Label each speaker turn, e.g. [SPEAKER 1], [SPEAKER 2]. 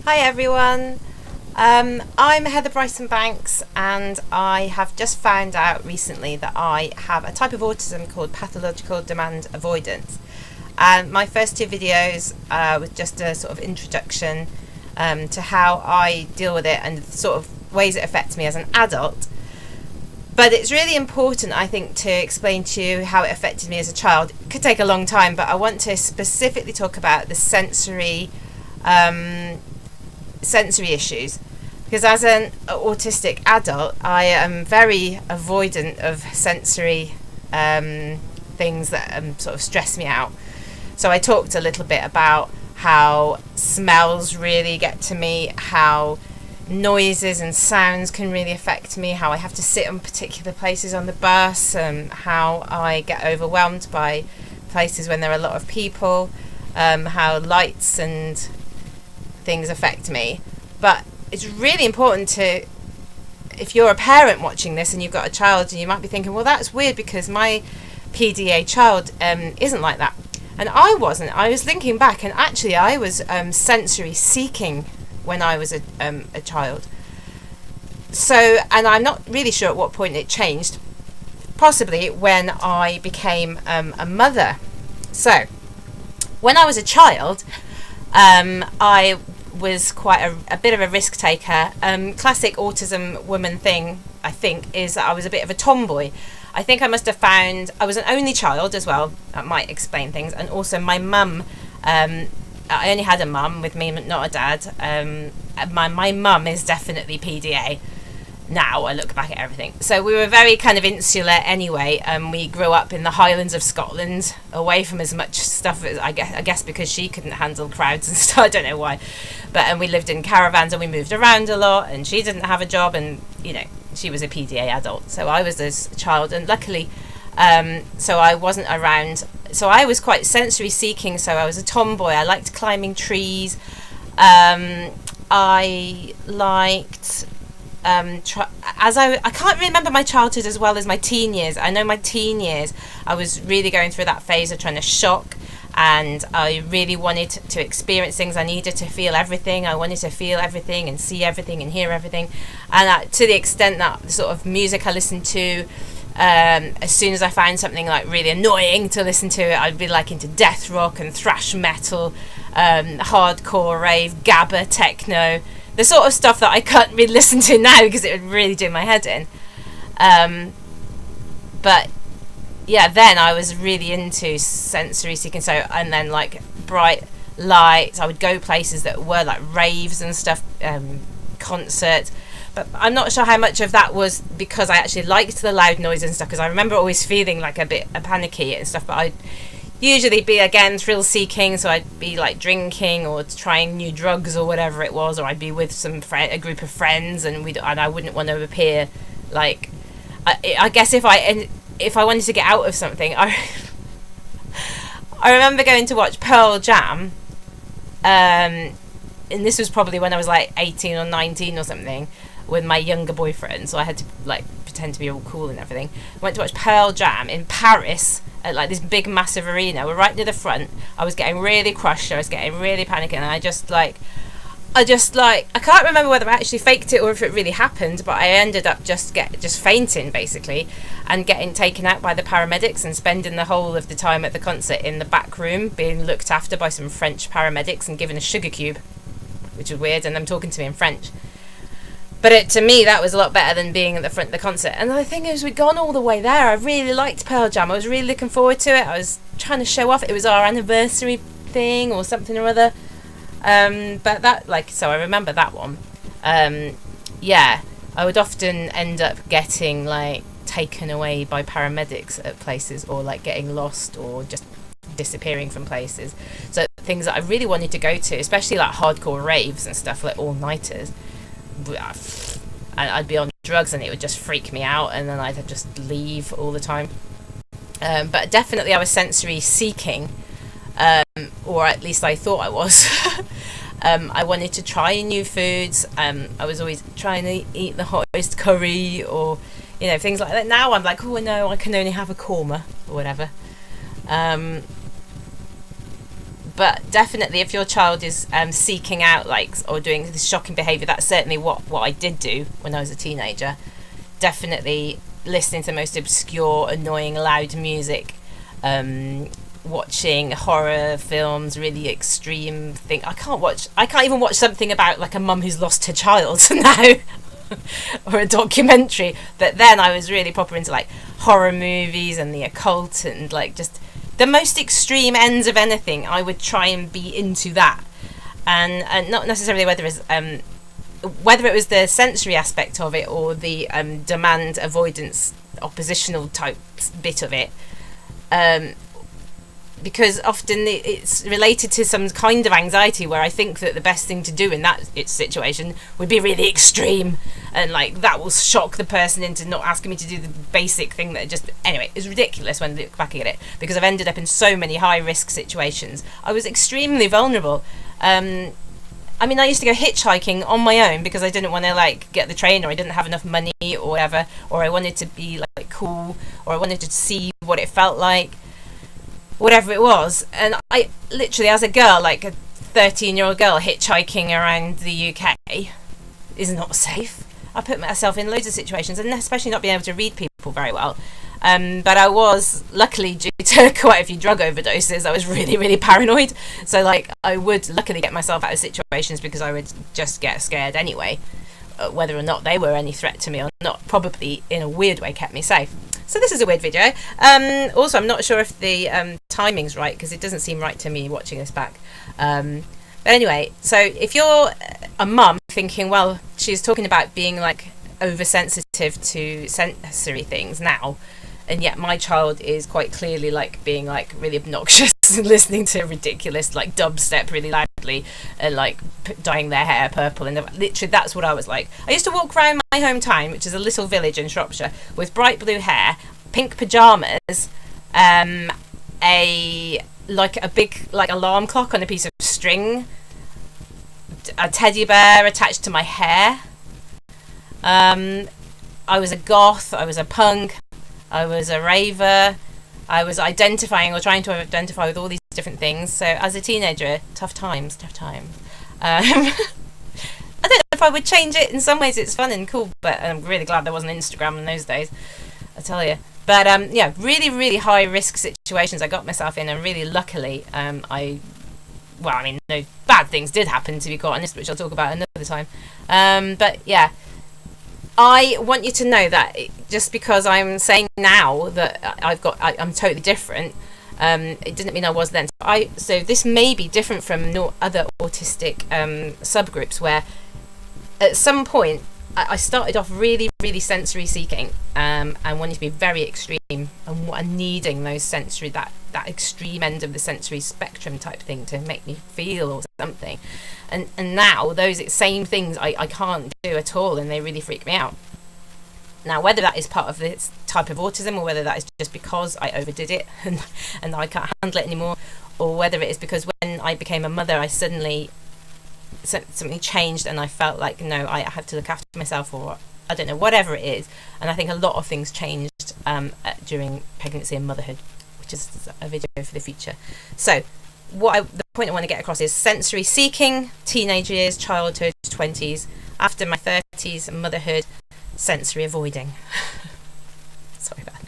[SPEAKER 1] Hi everyone, I'm Heather Banks, and I have just found out recently that I have a type of autism called Pathalogical Demand Avoidance. And my first two videos was just a sort of introduction to how I deal with it and the sort of ways it affects me as an adult. But it's really important, I think, to explain to you how it affected me as a child. It could take a long time, but I want to specifically talk about the sensory issues, because as an autistic adult I am very avoidant of sensory things that sort of stress me out. So I talked a little bit about how smells really get to me, how noises and sounds can really affect me, how I have to sit on particular places on the bus, how I get overwhelmed by places when there are a lot of people, how lights and things affect me. But it's really important to, if you're a parent watching this and you've got a child and you might be thinking, well, that's weird because my PDA child isn't like that. And I wasn't. I was thinking back, and actually I was sensory seeking when I was a child. So, and I'm not really sure at what point it changed, possibly when I became a mother. So when I was a child, I was quite a bit of a risk taker. Classic autism woman thing, I think, is that I was a bit of a tomboy. I think I must have found, I was an only child as well, that might explain things, and also my mum, I only had a mum with me, not a dad. My mum is definitely PDA. Now I look back at everything. So we were very kind of insular anyway. We grew up in the Highlands of Scotland, away from as much stuff as I guess because she couldn't handle crowds and stuff. I don't know why, and we lived in caravans and we moved around a lot. And she didn't have a job, and she was a PDA adult. So I was this child, and luckily, so I wasn't around. So I was quite sensory seeking. So I was a tomboy. I liked climbing trees. I liked. I can't remember my childhood as well as my teen years. I know my teen years, I was really going through that phase of trying to shock, and I really wanted to experience things. I needed to feel everything. I wanted to feel everything and see everything and hear everything. And to the extent that the sort of music I listened to, as soon as I found something like really annoying to listen to, I'd be like into death rock and thrash metal, hardcore rave, gabba, techno, the sort of stuff that I can't really listen to now because it would really do my head in. But yeah, then I was really into sensory seeking. So, and then like bright lights, I would go places that were like raves and stuff, concerts. But I'm not sure how much of that was because I actually liked the loud noise and stuff, because I remember always feeling like a bit panicky and stuff. But I'd usually be, again, thrill seeking, so I'd be like drinking or trying new drugs or whatever it was, or I'd be with a group of friends, and I wouldn't want to appear like, I guess if I wanted to get out of something, I remember going to watch Pearl Jam, and this was probably when I was like 18 or 19 or something, with my younger boyfriend, so I had to like pretend to be all cool and everything. I went to watch Pearl Jam in Paris at like this big massive arena. We're right near the front. I was getting really crushed. I was getting really panicky, and I can't remember whether I actually faked it or if it really happened, but I ended up just fainting basically, and getting taken out by the paramedics and spending the whole of the time at the concert in the back room being looked after by some French paramedics and given a sugar cube, which was weird, and them talking to me in French. But to me, that was a lot better than being at the front of the concert. And the thing is, we'd gone all the way there. I really liked Pearl Jam. I was really looking forward to it. I was trying to show off. It was our anniversary thing or something or other. But that, so I remember that one. Yeah, I would often end up getting, taken away by paramedics at places, or, getting lost, or just disappearing from places. So things that I really wanted to go to, especially, hardcore raves and stuff, all-nighters, I'd be on drugs and it would just freak me out, and then I'd just leave all the time. But definitely I was sensory seeking, or at least I thought I was. I wanted to try new foods. I was always trying to eat the hottest curry, or things like that. Now I'm like, oh no, I can only have a korma or whatever. But definitely, if your child is seeking out or doing this shocking behaviour, that's certainly what I did do when I was a teenager. Definitely listening to the most obscure, annoying, loud music, watching horror films, really extreme thing. I can't even watch something about like a mum who's lost her child now. Or a documentary. But then I was really proper into like horror movies and the occult and like just the most extreme ends of anything. I would try and be into that, and not necessarily whether it was the sensory aspect of it or the demand avoidance oppositional type bit of it, because often it's related to some kind of anxiety where I think that the best thing to do in that situation would be really extreme, and like that will shock the person into not asking me to do the basic thing that anyway, it's ridiculous when I look back at it, because I've ended up in so many high risk situations. I was extremely vulnerable. I mean, I used to go hitchhiking on my own because I didn't want to like get the train, or I didn't have enough money or whatever, or I wanted to be like cool, or I wanted to see what it felt like, whatever it was. And I literally, as a girl, like a 13-year-old girl hitchhiking around the UK is not safe. I put myself in loads of situations, and especially not being able to read people very well. But I was, luckily, due to quite a few drug overdoses, I was really, really paranoid. So, like, I would luckily get myself out of situations because I would just get scared anyway. Whether or not they were any threat to me or not, probably in a weird way kept me safe. So this is a weird video. Also, I'm not sure if the timing's right, because it doesn't seem right to me watching this back. But anyway, so if you're a mum thinking, well, she's talking about being like oversensitive to sensory things now, and yet my child is quite clearly like being like really obnoxious and listening to ridiculous like dubstep really loudly and like dyeing their hair purple, and literally that's what I was like. I used to walk around my hometown, which is a little village in Shropshire, with bright blue hair, pink pyjamas, a big like alarm clock on a piece of string, a teddy bear attached to my hair. I was a goth, I was a punk, I was a raver, I was identifying or trying to identify with all these different things. So as a teenager, tough times. I don't know if I would change it. In some ways it's fun and cool, but I'm really glad there wasn't Instagram in those days, I tell you. But yeah, really, really high risk situations I got myself in, and really luckily, no bad things did happen, to be quite honest, which I'll talk about another time. But yeah, I want you to know that just because I'm saying now that I'm totally different, it didn't mean I was then. So this may be different from other autistic subgroups, where at some point I started off really, really sensory seeking, and wanting to be very extreme, and needing those sensory, that extreme end of the sensory spectrum type thing to make me feel or something. And now those same things I can't do at all, and they really freak me out. Now, whether that is part of this type of autism, or whether that is just because I overdid it and I can't handle it anymore, or whether it is because when I became a mother, I suddenly something changed and I felt like, no, I have to look after myself, or I don't know, whatever it is. And I think a lot of things changed during pregnancy and motherhood, which is a video for the future. So the point I want to get across is sensory seeking, teenage years, childhood, 20s, after my 30s, motherhood, sensory avoiding. Sorry about that.